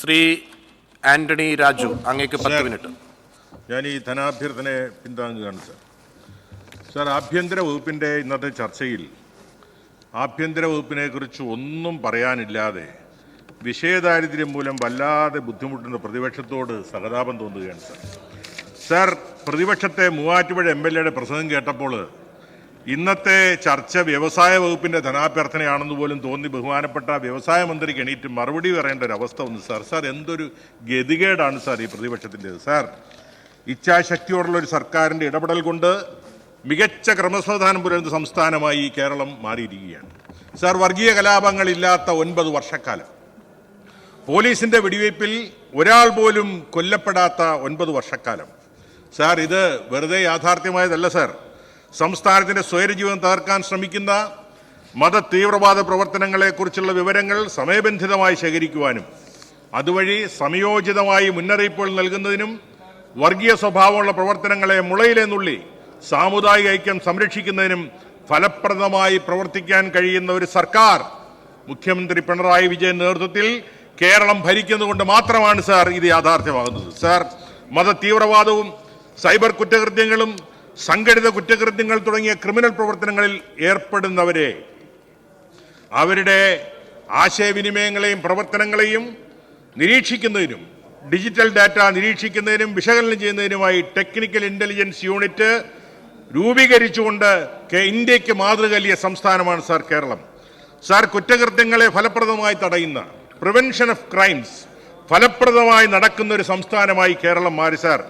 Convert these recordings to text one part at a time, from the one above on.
ശ്രീ ആന്റണി രാജു, അങ്ങേക്ക് 10 മിനിറ്റ്. ഞാൻ ഈ ധനാഭ്യർത്ഥനയെ പിന്താങ്ങുകയാണ് സാർ. ആഭ്യന്തര വകുപ്പിൻ്റെ ഇന്നത്തെ ചർച്ചയിൽ ആഭ്യന്തര വകുപ്പിനെ കുറിച്ച് ഒന്നും പറയാനില്ലാതെ വിഷയദാരിദ്ര്യം മൂലം വല്ലാതെ ബുദ്ധിമുട്ടുന്ന പ്രതിപക്ഷത്തോട് സഹതാപം തോന്നുകയാണ് സാർ. പ്രതിപക്ഷത്തെ മൂവാറ്റുപുഴ MLA പ്രസംഗം കേട്ടപ്പോൾ ഇന്നത്തെ ചർച്ച വ്യവസായ വകുപ്പിൻ്റെ ധനാഭ്യർത്ഥനയാണെന്ന് പോലും തോന്നി ബഹുമാനപ്പെട്ട വ്യവസായ മന്ത്രിക്ക് എണീറ്റ് മറുപടി പറയേണ്ട ഒരു അവസ്ഥ വന്നു സാർ. എന്തൊരു ഗതികേടാണ് സാർ ഈ പ്രതിപക്ഷത്തിൻ്റെത് സാർ. ഇച്ഛാശക്തിയോടുള്ള ഒരു സർക്കാരിൻ്റെ ഇടപെടൽ കൊണ്ട് മികച്ച ക്രമസമാധാനം പുലർത്തുന്ന സംസ്ഥാനമായി കേരളം മാറിയിരിക്കുകയാണ് സാർ. വർഗീയ കലാപങ്ങളില്ലാത്ത 9 വർഷക്കാലം, പോലീസിൻ്റെ വെടിവയ്പ്പിൽ ഒരാൾ പോലും കൊല്ലപ്പെടാത്ത 9 വർഷക്കാലം സാർ. ഇത് വെറുതെ യാഥാർത്ഥ്യമായതല്ല സാർ. സംസ്ഥാനത്തിൻ്റെ സ്വൈരജീവൻ തകർക്കാൻ ശ്രമിക്കുന്ന മത തീവ്രവാദ പ്രവർത്തനങ്ങളെക്കുറിച്ചുള്ള വിവരങ്ങൾ സമയബന്ധിതമായി ശേഖരിക്കുവാനും അതുവഴി സമയോചിതമായി മുന്നറിയിപ്പുകൾ നൽകുന്നതിനും വർഗീയ സ്വഭാവമുള്ള പ്രവർത്തനങ്ങളെ മുളയിലെ നുള്ളി സാമുദായിക ഐക്യം സംരക്ഷിക്കുന്നതിനും ഫലപ്രദമായി പ്രവർത്തിക്കാൻ കഴിയുന്ന ഒരു സർക്കാർ മുഖ്യമന്ത്രി പിണറായി വിജയൻ നേതൃത്വത്തിൽ കേരളം ഭരിക്കുന്നതുകൊണ്ട് മാത്രമാണ് സാർ ഇത് യാഥാർത്ഥ്യമാകുന്നത് സാർ. മത തീവ്രവാദവും സൈബർ കുറ്റകൃത്യങ്ങളും സംഘടിത കുറ്റകൃത്യങ്ങൾ തുടങ്ങിയ ക്രിമിനൽ പ്രവർത്തനങ്ങളിൽ ഏർപ്പെടുന്നവരെ അവരുടെ ആശയവിനിമയങ്ങളെയും പ്രവർത്തനങ്ങളെയും നിരീക്ഷിക്കുന്നതിനും ഡിജിറ്റൽ ഡാറ്റ നിരീക്ഷിക്കുന്നതിനും വിശകലനം ചെയ്യുന്നതിനുമായി ടെക്നിക്കൽ ഇന്റലിജൻസ് യൂണിറ്റ് രൂപീകരിച്ചുകൊണ്ട് ഇന്ത്യക്ക് മാതൃകലിയ സംസ്ഥാനമാണ് സാർ കേരളം സാർ. കുറ്റകൃത്യങ്ങളെ ഫലപ്രദമായി തടയുന്ന പ്രിവെൻഷൻ ഓഫ് ക്രൈംസ് ഫലപ്രദമായി നടക്കുന്ന ഒരു സംസ്ഥാനമായി കേരളം മാറി സാർ.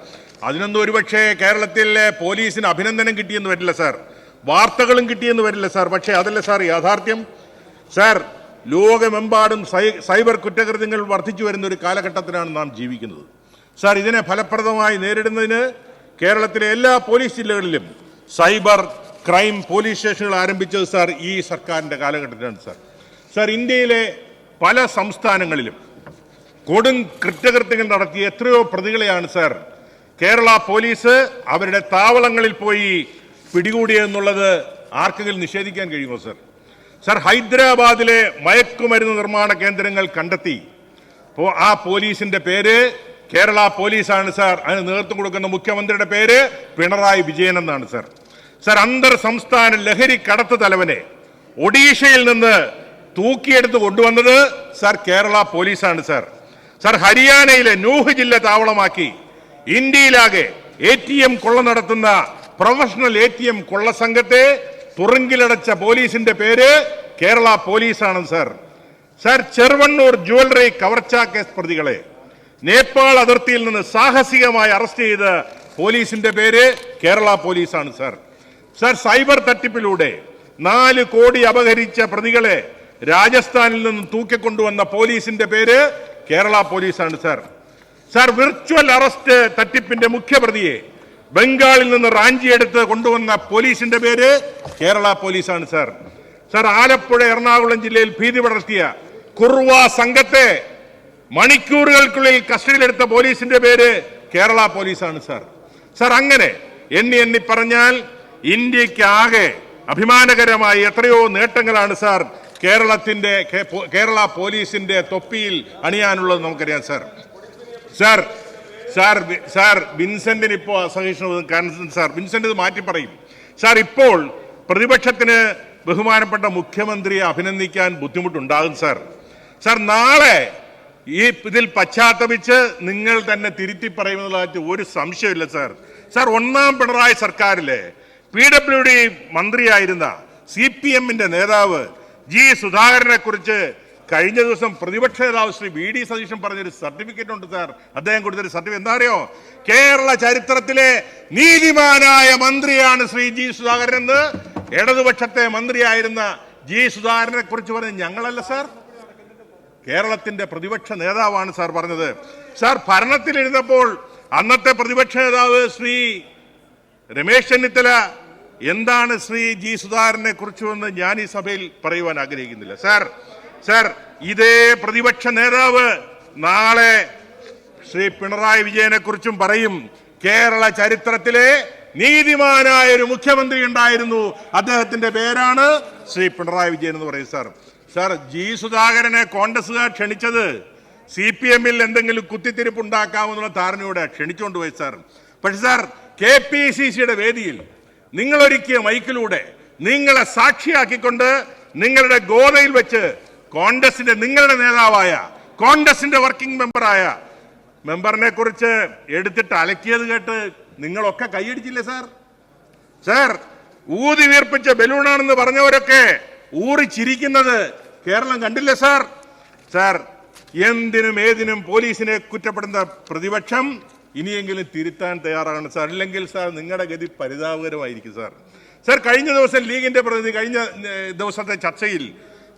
അതിനൊന്നും ഒരുപക്ഷെ കേരളത്തിലെ പോലീസിന് അഭിനന്ദനം കിട്ടിയെന്ന് വരില്ല സാർ, വാർത്തകളും കിട്ടിയെന്ന് വരില്ല സാർ. പക്ഷേ അതല്ല സാർ യാഥാർത്ഥ്യം സാർ. ലോകമെമ്പാടും സൈബർ കുറ്റകൃത്യങ്ങൾ വർദ്ധിച്ചു വരുന്ന ഒരു കാലഘട്ടത്തിലാണ് നാം ജീവിക്കുന്നത് സാർ. ഇതിനെ ഫലപ്രദമായി നേരിടുന്നതിന് കേരളത്തിലെ എല്ലാ പോലീസ് ജില്ലകളിലും സൈബർ ക്രൈം പോലീസ് സ്റ്റേഷനുകൾ ആരംഭിച്ചത് സാർ ഈ സർക്കാരിൻ്റെ കാലഘട്ടത്തിലാണ് സാർ. സാർ, ഇന്ത്യയിലെ പല സംസ്ഥാനങ്ങളിലും കൊടും കുറ്റകൃത്യങ്ങൾ നടത്തിയ എത്രയോ പ്രതികളെയാണ് സാർ കേരള പോലീസ് അവരുടെ താവളങ്ങളിൽ പോയി പിടികൂടിയെന്നുള്ളത് ആർക്കെങ്കിലും നിഷേധിക്കാൻ കഴിയുമോ സാർ? സാർ, ഹൈദരാബാദിലെ മയക്കുമരുന്ന് നിർമ്മാണ കേന്ദ്രങ്ങൾ കണ്ടെത്തി ആ പോലീസിന്റെ പേര് കേരള പോലീസാണ് സാർ. അതിന് നേതൃത്വം കൊടുക്കുന്ന മുഖ്യമന്ത്രിയുടെ പേര് പിണറായി വിജയൻ എന്നാണ് സാർ. സാർ, അന്തർ സംസ്ഥാന ലഹരി കടത്ത് തലവനെ ഒഡീഷയിൽ നിന്ന് തൂക്കിയെടുത്ത് കൊണ്ടുവന്നത് സാർ കേരള പോലീസാണ് സാർ. സാർ, ഹരിയാനയിലെ നൂഹ് ജില്ല താവളമാക്കി ഇന്ത്യയിലാകെ ATM കൊള്ള നടത്തുന്ന പ്രൊഫഷണൽ ATM കൊള്ള സംഘത്തെ തുറുങ്കിലടച്ച പോലീസിന്റെ പേര് കേരള പോലീസാണ് സാർ. സാർ, ചെറുവണ്ണൂർ ജുവലറി കവർച്ചാ കേസ് പ്രതികളെ നേപ്പാൾ അതിർത്തിയിൽ നിന്ന് സാഹസികമായി അറസ്റ്റ് ചെയ്ത പോലീസിന്റെ പേര് കേരള പോലീസാണ് സാർ. സാർ, സൈബർ തട്ടിപ്പിലൂടെ 4 കോടി അപഹരിച്ച പ്രതികളെ രാജസ്ഥാനിൽ നിന്ന് തൂക്കിക്കൊണ്ടുവന്ന പോലീസിന്റെ പേര് കേരള പോലീസാണ് സാർ. സാർ, വിർച്വൽ അറസ്റ്റ് തട്ടിപ്പിന്റെ മുഖ്യപ്രതിയെ ബംഗാളിൽ നിന്ന് റാഞ്ചിയെടുത്ത് കൊണ്ടുവന്ന പോലീസിന്റെ പേര് കേരള പോലീസാണ് സാർ. സാർ, ആലപ്പുഴ എറണാകുളം ജില്ലയിൽ ഭീതി പടർത്തിയ കുർവ സംഘത്തെ മണിക്കൂറുകൾക്കുള്ളിൽ കസ്റ്റഡിയിലെടുത്ത പോലീസിന്റെ പേര് കേരള പോലീസാണ് സാർ. സാർ, അങ്ങനെ എണ്ണി പറഞ്ഞാൽ ഇന്ത്യക്ക് ആകെ അഭിമാനകരമായ എത്രയോ നേട്ടങ്ങളാണ് സാർ കേരള പോലീസിന്റെ തൊപ്പിയിൽ അണിയാനുള്ളത് നമുക്കറിയാം സാർ. സാർ വിൻസെന്റിന് ഇപ്പോൾ അസഹിഷ്ണുത കാരണം സാർ വിൻസെന്റ് ഇത് മാറ്റി പറയും സാർ. ഇപ്പോൾ പ്രതിപക്ഷത്തിന് ബഹുമാനപ്പെട്ട മുഖ്യമന്ത്രിയെ അഭിനന്ദിക്കാൻ ബുദ്ധിമുട്ടുണ്ടാകും സാർ. സാർ, നാളെ ഇതിൽ പശ്ചാത്തപിച്ച് നിങ്ങൾ തന്നെ തിരുത്തി പറയുന്നതായിട്ട് ഒരു സംശയമില്ല സാർ. സാർ, 1ാം പിണറായി സർക്കാരിലെ PWD മന്ത്രിയായിരുന്ന CPMന്റെ നേതാവ് G സുധാകരനെ കുറിച്ച് കഴിഞ്ഞ ദിവസം പ്രതിപക്ഷ നേതാവ് ശ്രീ VD സതീശൻ പറഞ്ഞൊരു സർട്ടിഫിക്കറ്റ് ഉണ്ട് സാർ. അദ്ദേഹം കൊടുത്തൊരു സർട്ടിഫിക്കറ്റ് എന്താ അറിയോ? കേരള ചരിത്രത്തിലെ നീതിമാനായ മന്ത്രിയാണ് ശ്രീ G സുധാകരൻ എന്ന് ഇടതുപക്ഷത്തെ മന്ത്രിയായിരുന്ന G സുധാകരനെ കുറിച്ച് പറഞ്ഞ് ഞങ്ങളല്ല സാർ, കേരളത്തിന്റെ പ്രതിപക്ഷ നേതാവാണ് സാർ പറഞ്ഞത്. സാർ, ഭരണത്തിലിരുന്നപ്പോൾ അന്നത്തെ പ്രതിപക്ഷ നേതാവ് ശ്രീ രമേശ് ചെന്നിത്തല എന്താണ് ശ്രീ G സുധാകരനെ കുറിച്ചുവെന്ന് ഞാൻ ഈ സഭയിൽ പറയുവാൻ ആഗ്രഹിക്കുന്നില്ല സാർ. ഇതേ പ്രതിപക്ഷ നേതാവ് നാളെ ശ്രീ പിണറായി വിജയനെ കുറിച്ചും പറയും കേരള ചരിത്രത്തിലെ നീതിമാനായ ഒരു മുഖ്യമന്ത്രി ഉണ്ടായിരുന്നു, അദ്ദേഹത്തിന്റെ പേരാണ് ശ്രീ പിണറായി വിജയൻ എന്ന് പറയും സാർ. G സുധാകരനെ കോൺഗ്രസുകാർ ക്ഷണിച്ചത് CPM-ൽ എന്തെങ്കിലും കുത്തിത്തിരിപ്പുണ്ടാക്കാമെന്നുള്ള ധാരണയോടെ ക്ഷണിച്ചുകൊണ്ട് പോയി സാർ. പക്ഷെ സാർ, KPCCയുടെ വേദിയിൽ നിങ്ങളൊരുക്കിയ മൈക്കിലൂടെ നിങ്ങളെ സാക്ഷിയാക്കിക്കൊണ്ട് നിങ്ങളുടെ ഗോതയിൽ വെച്ച് കോൺഗ്രസിന്റെ നിങ്ങളുടെ നേതാവായ കോൺഗ്രസിന്റെ വർക്കിംഗ് മെമ്പറിനെ കുറിച്ച് എടുത്തിട്ട് അലക്കിയത് കേട്ട് നിങ്ങളൊക്കെ കൈയടിച്ചില്ലേ സാർ? സാർ, ഊതി വീർപ്പിച്ച ബലൂണാണെന്ന് പറഞ്ഞവരൊക്കെ ഊറി ചിരിക്കുന്നത് കേരളം കണ്ടില്ലേ സാർ? സാർ, എന്തിനും ഏതിനും പോലീസിനെ കുറ്റപ്പെടുന്ന പ്രതിപക്ഷം ഇനിയെങ്കിലും തിരുത്താൻ തയ്യാറാകണം സാർ. അല്ലെങ്കിൽ സാർ, നിങ്ങളുടെ ഗതി പരിതാപകരമായിരിക്കും സാർ. സാർ, കഴിഞ്ഞ ദിവസം ലീഗിന്റെ പ്രതിനിധി കഴിഞ്ഞ ദിവസത്തെ ചർച്ചയിൽ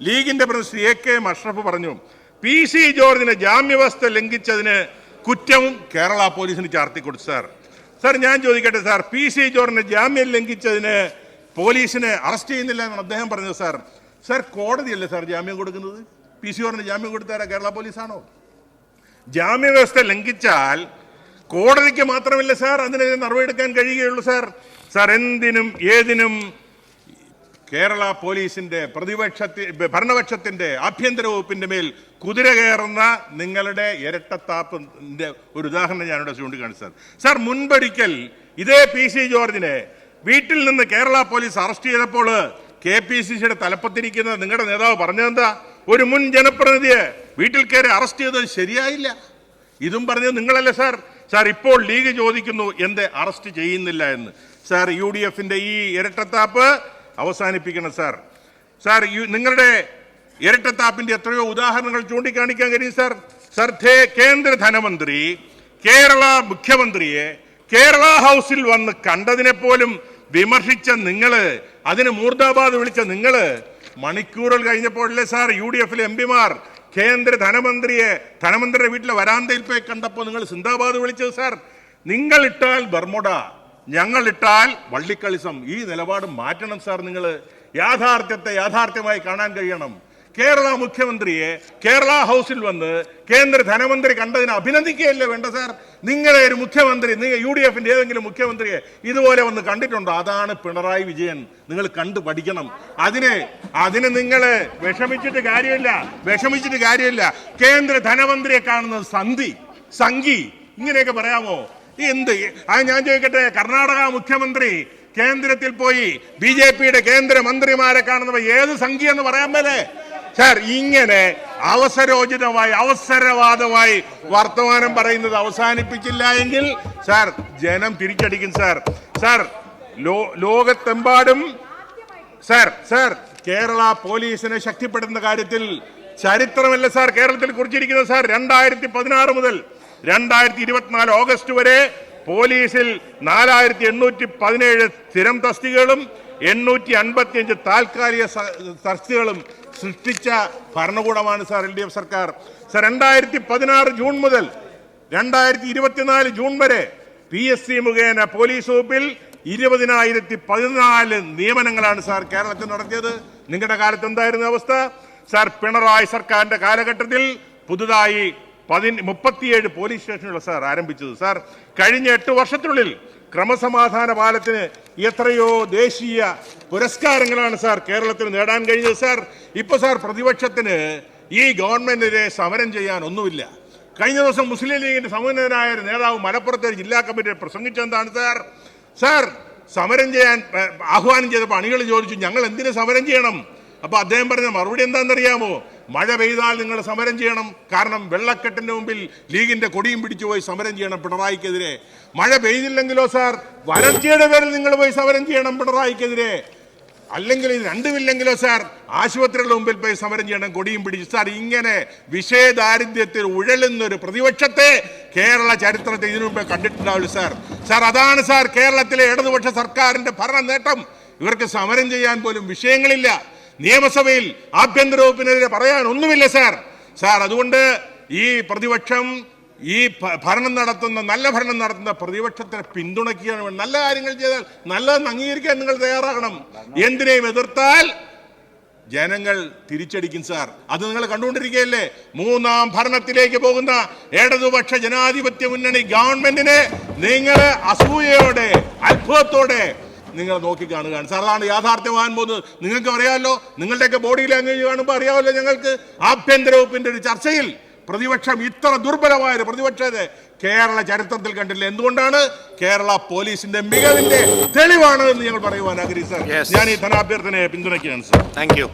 ലീഗിന്റെ പ്രതിനിധി AK അഷ്റഫ് പറഞ്ഞു, PC ജോർജിന് ജാമ്യവ്യവസ്ഥ ലംഘിച്ചതിന് കുറ്റവും കേരള പോലീസിന് ചാർത്തിക്കൊടുത്തു സാർ. സാർ, ഞാൻ ചോദിക്കട്ടെ സാർ, PC ജോർജിന് ജാമ്യം ലംഘിച്ചതിന് പോലീസിനെ അറസ്റ്റ് ചെയ്യുന്നില്ല എന്നാണ് അദ്ദേഹം പറഞ്ഞത് സാർ. സാർ, കോടതിയല്ലേ സാർ ജാമ്യം കൊടുക്കുന്നത്? PC ജോർജിന് ജാമ്യം കൊടുത്താരാ? കേരള പോലീസാണോ? ജാമ്യവ്യവസ്ഥ ലംഘിച്ചാൽ കോടതിക്ക് മാത്രമല്ല സാർ അതിനെതിരെ നടപടിയെടുക്കാൻ കഴിയുകയുള്ളൂ സാർ. സാർ, എന്തിനും ഏതിനും കേരള പോലീസിന്റെ ഭരണപക്ഷത്തിന്റെ ആഭ്യന്തര വകുപ്പിന്റെ മേൽ കുതിര കയറുന്ന നിങ്ങളുടെ ഇരട്ടത്താപ്പിന്റെ ഒരു ഉദാഹരണം ഞാനിവിടെ ചൂണ്ടിക്കാണിച്ചു സാർ. സാർ, മുൻപൊരിക്കൽ ഇതേ PC ജോർജിനെ വീട്ടിൽ നിന്ന് കേരള പോലീസ് അറസ്റ്റ് ചെയ്തപ്പോൾ KPCCയുടെ തലപ്പത്തിരിക്കുന്ന നിങ്ങളുടെ നേതാവ് പറഞ്ഞതെന്താ? ഒരു മുൻ ജനപ്രതിനിധിയെ വീട്ടിൽ കയറി അറസ്റ്റ് ചെയ്തത് ശരിയായില്ല. ഇതും പറഞ്ഞത് നിങ്ങളല്ലേ സാർ? സാർ, ഇപ്പോൾ ലീഗ് ചോദിക്കുന്നു എന്ത് അറസ്റ്റ് ചെയ്യുന്നില്ല എന്ന്. സാർ, UDFന്റെ ഈ ഇരട്ടത്താപ്പ് അവസാനിപ്പിക്കണം സാർ. സാർ, നിങ്ങളുടെ ഇരട്ടത്താപ്പിന്റെ എത്രയോ ഉദാഹരണങ്ങൾ ചൂണ്ടിക്കാണിക്കാൻ കഴിയും സാർ. സാർ, കേന്ദ്ര ധനമന്ത്രി കേരള മുഖ്യമന്ത്രിയെ കേരള ഹൗസിൽ വന്ന് കണ്ടതിനെ പോലും വിമർശിച്ച നിങ്ങള്, അതിന് മൂർദാബാദ് വിളിച്ച നിങ്ങള്, മണിക്കൂറുകൾ കഴിഞ്ഞപ്പോഴല്ലേ സാർ UDFിലെ MP-മാർ കേന്ദ്ര ധനമന്ത്രിയുടെ വീട്ടിലെ വരാന്തയിൽ പോയി കണ്ടപ്പോൾ നിങ്ങൾ സിന്ദാബാദ് വിളിച്ചത് സാർ? നിങ്ങളിട്ടാൽ ബർമുഡ, ഞങ്ങളിട്ടാൽ വള്ളിക്കളിസം. ഈ നിലപാട് മാറ്റണം സാർ. നിങ്ങൾ യാഥാർത്ഥ്യത്തെ യാഥാർത്ഥ്യമായി കാണാൻ കഴിയണം. കേരള മുഖ്യമന്ത്രിയെ കേരള ഹൗസിൽ വന്ന് കേന്ദ്ര ധനമന്ത്രി കണ്ടതിനെ അഭിനന്ദിക്കുകയല്ലേ വേണ്ട സാർ? നിങ്ങളെ ഒരു മുഖ്യമന്ത്രി, UDFന്റെ ഏതെങ്കിലും മുഖ്യമന്ത്രിയെ ഇതുപോലെ വന്ന് കണ്ടിട്ടുണ്ടോ? അതാണ് പിണറായി വിജയൻ. നിങ്ങൾ കണ്ടു പഠിക്കണം. അതിന് നിങ്ങൾ വിഷമിച്ചിട്ട് കാര്യമില്ല. കേന്ദ്ര ധനമന്ത്രിയെ കാണുന്നത് സംഘി ഇങ്ങനെയൊക്കെ പറയാമോ? എന്ത്? ഞാൻ ചോദിക്കട്ടെ, കർണാടക മുഖ്യമന്ത്രി കേന്ദ്രത്തിൽ പോയി BJPയുടെ കേന്ദ്ര മന്ത്രിമാരെ കാണുന്നവ ഏത് സംഖ്യ എന്ന് പറയാൻ മേലേ സാർ? ഇങ്ങനെ അവസരവാദമായി വർത്തമാനം പറയുന്നത് അവസാനിപ്പിച്ചില്ല എങ്കിൽ സാർ ജനം തിരിച്ചടിക്കും സാർ. സാർ, ലോകത്തെമ്പാടും സാർ കേരള പോലീസിനെ ശക്തിപ്പെടുത്തുന്ന കാര്യത്തിൽ ചരിത്രമല്ല സാർ കേരളത്തിൽ കുറിച്ചിരിക്കുന്നത് സാർ. 2016 മുതൽ 2024 ഓഗസ്റ്റ് വരെ പോലീസിൽ 4817 സ്ഥിരം തസ്തികകളും 855 താൽക്കാലിക തസ്തികകളും സൃഷ്ടിച്ച ഭരണകൂടമാണ് സാർ LDF സർക്കാർ. സാർ, 2016 ജൂൺ മുതൽ 2024 ജൂൺ വരെ PSC മുഖേന പോലീസ് വകുപ്പിൽ 20,014 നിയമനങ്ങളാണ് സാർ കേരളത്തിൽ നടത്തിയത്. നിങ്ങളുടെ കാലത്ത് എന്തായിരുന്നു അവസ്ഥ സാർ? പിണറായി സർക്കാരിന്റെ കാലഘട്ടത്തിൽ പുതുതായി 37 പോലീസ് സ്റ്റേഷനുകൾ സാർ ആരംഭിച്ചത് സാർ. കഴിഞ്ഞ 8 വർഷത്തിനുള്ളിൽ ക്രമസമാധാന പാലത്തിന് എത്രയോ ദേശീയ പുരസ്കാരങ്ങളാണ് സാർ കേരളത്തിൽ നേടാൻ കഴിഞ്ഞത് സാർ. ഇപ്പൊ സാർ പ്രതിപക്ഷത്തിന് ഈ ഗവൺമെന്റിനെ സമരം ചെയ്യാൻ ഒന്നുമില്ല. കഴിഞ്ഞ ദിവസം മുസ്ലിം ലീഗിന്റെ സമുന്നതനായ ഒരു നേതാവ് മലപ്പുറത്തെ ജില്ലാ കമ്മിറ്റിയിൽ പ്രസംഗിച്ചെന്താണ് സാർ? സമരം ചെയ്യാൻ ആഹ്വാനം ചെയ്തപ്പോൾ അണികൾ ചോദിച്ചു, ഞങ്ങൾ എന്തിനു സമരം ചെയ്യണം? അപ്പൊ അദ്ദേഹം പറഞ്ഞ മറുപടി എന്താണെന്നറിയാമോ? മഴ പെയ്താൽ നിങ്ങൾ സമരം ചെയ്യണം. കാരണം വെള്ളക്കെട്ടിന്റെ മുമ്പിൽ ലീഗിന്റെ കൊടിയും പിടിച്ചു പോയി സമരം ചെയ്യണം പിണറായിക്കെതിരെ. മഴ പെയ്തില്ലെങ്കിലോ സാർ, വരൾച്ചയുടെ പേരിൽ നിങ്ങൾ പോയി സമരം ചെയ്യണം പിണറായിക്കെതിരെ. അല്ലെങ്കിൽ ഇത് രണ്ടുമില്ലെങ്കിലോ സാർ, ആശുപത്രികളുടെ മുമ്പിൽ പോയി സമരം ചെയ്യണം കൊടിയും പിടിച്ചു. സാർ, ഇങ്ങനെ വിഷയദാരിദ്ര്യത്തിൽ ഉഴലുന്നൊരു പ്രതിപക്ഷത്തെ കേരള ചരിത്രത്തിൽ ഇതിനു മുമ്പേ കണ്ടിട്ടുണ്ടാവില്ല സാർ. സാർ, അതാണ് സാർ കേരളത്തിലെ ഇടതുപക്ഷ സർക്കാരിന്റെ ഭരണ നേട്ടം. ഇവർക്ക് സമരം ചെയ്യാൻ പോലും വിഷയങ്ങളില്ല. നിയമസഭയിൽ ആഭ്യന്തര വകുപ്പിനെതിരെ പറയാൻ ഒന്നുമില്ല സാർ. അതുകൊണ്ട് ഈ പ്രതിപക്ഷം ഈ നല്ല ഭരണം നടത്തുന്ന പ്രതിപക്ഷത്തിനെ പിന്തുണയ്ക്കുകയാണ്. നല്ല കാര്യങ്ങൾ ചെയ്താൽ നല്ലതെന്ന് അംഗീകരിക്കാൻ നിങ്ങൾ തയ്യാറാകണം. എന്തിനേയും എതിർത്താൽ ജനങ്ങൾ തിരിച്ചടിക്കും സാർ. അത് നിങ്ങൾ കണ്ടുകൊണ്ടിരിക്കുകയല്ലേ? 3ാം ഭരണത്തിലേക്ക് പോകുന്ന ഇടതുപക്ഷ ജനാധിപത്യ മുന്നണി ഗവൺമെന്റിനെ നിങ്ങൾ അസൂയയോടെ അത്ഭുതത്തോടെ നിങ്ങൾ നോക്കിക്കാണുകയാണ് സാർ. അതാണ് യാഥാർത്ഥ്യമാകാൻ പോകുന്നത്. നിങ്ങൾക്ക് അറിയാമല്ലോ, നിങ്ങളുടെയൊക്കെ ബോഡി ലാംഗ്വേജ് കാണുമ്പോൾ അറിയാമല്ലോ ഞങ്ങൾക്ക്. ആഭ്യന്തര വകുപ്പിന്റെ ഒരു ചർച്ചയിൽ പ്രതിപക്ഷം ഇത്ര ദുർബലമായ ഒരു പ്രതിപക്ഷത്തെ കേരള ചരിത്രത്തിൽ കണ്ടില്ല. എന്തുകൊണ്ടാണ്? കേരള പോലീസിന്റെ മികവിന്റെ തെളിവാണ് എന്ന് ഞങ്ങൾ പറയുവാൻ ആഗ്രഹിച്ചു. Yes. ഞാൻ ഈ ധനാഭ്യർത്ഥനയെ പിന്തുണയ്ക്കുകയാണ് സർ. Thank you.